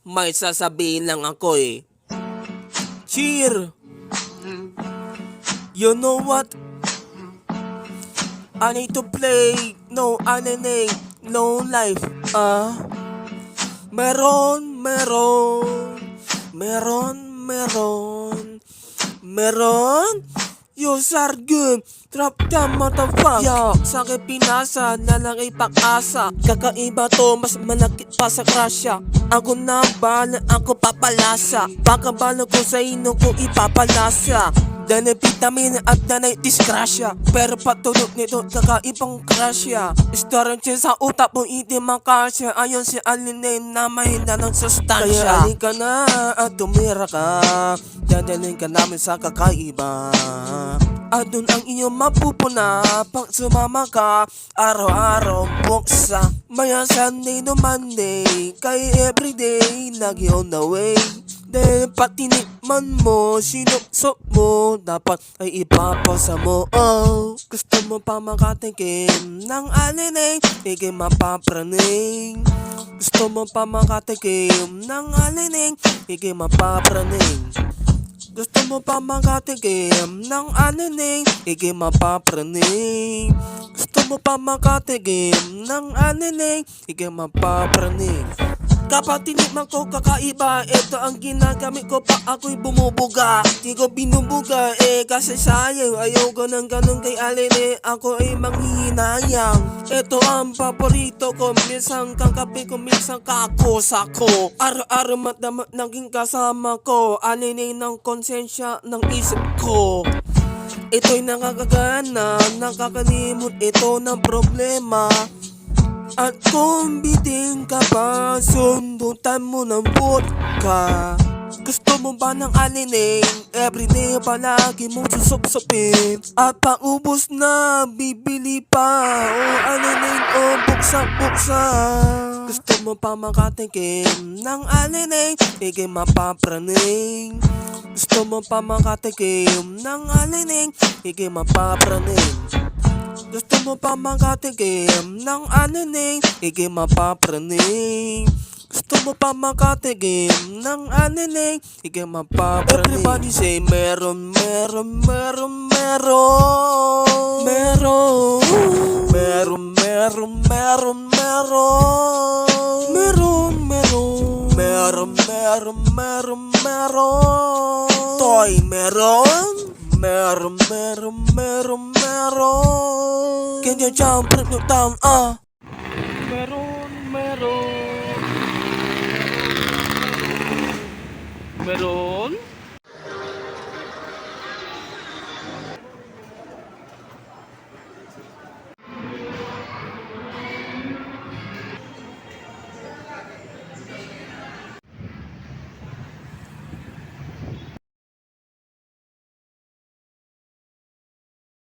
May sasabihin lang ako eh. Cheer! You know what? I need to play. No anime, no life. Meron. You sargum, trap ka motherfuck. Yo, sa akin pinasa na lang ipag-asa. Kakaiba to, mas malaki pa sa krasya. Ako na bala, ako papalasa. Baka bala ko sa ino ko ipapalasa. Danay vitamin at danay disgrasya. Pero patulog nito kakaibang krasya. Istorang siya sa utak mo hindi makasya. Ayon si Alinay na mahina ng sustansya. Kaya alin ka na at tumira ka. Dadalhin ka namin sa kakaiba. At dun ang iyong mapupuna pag sumama ka. Araw-araw buksa. Maya Sunday no Monday. Kaya everyday lagi on the way. Dahil patinikman mo, sinupsok mo, dapat ay ipapasa mo. Oh, gusto mo pa makatikim ng alinay, ikay mapapraning. Gusto mo pa makatikim ng alinay, ikay mapapraning. Gusto mo pa makatikim ng alinay, ikay mapapraning. Gusto mo pa makatikim ng alinay, ikay mapapraning. Kapag tinikman ko kakaiba, ito ang ginagamit ko pa ako'y bumubuga. Di ko binubuga kasi sayang. Ayoko ng ganun kay Aline, ako ay manghihinayang. Ito ang paborito ko, minsan kang kape ko, minsan kakusa ko. Araw-araw matdamat naging kasama ko, Aline ng konsensya ng isip ko. Ito'y nakakagana, nakakalimot ito ng problema. At kung biting ka pa, sundutan mo ng vodka. Gusto mo ba ng alining? Everyday palagi mong susupsupin. At paubos na, bibili pa. O alining o buksa-buksa. Gusto mo pa makatikim ng alining? Ikay mapapraning. Gusto mo pa makatikim ng alining? Ikay mapapraning. Gusto mo pa makatikim ng anining, ikay mapapraning. Gusto mo pa makatikim ng anining, ikay mapapraning. Everybody say meron. Meron. Toy meron. Meron. Can you jump it down? Meron.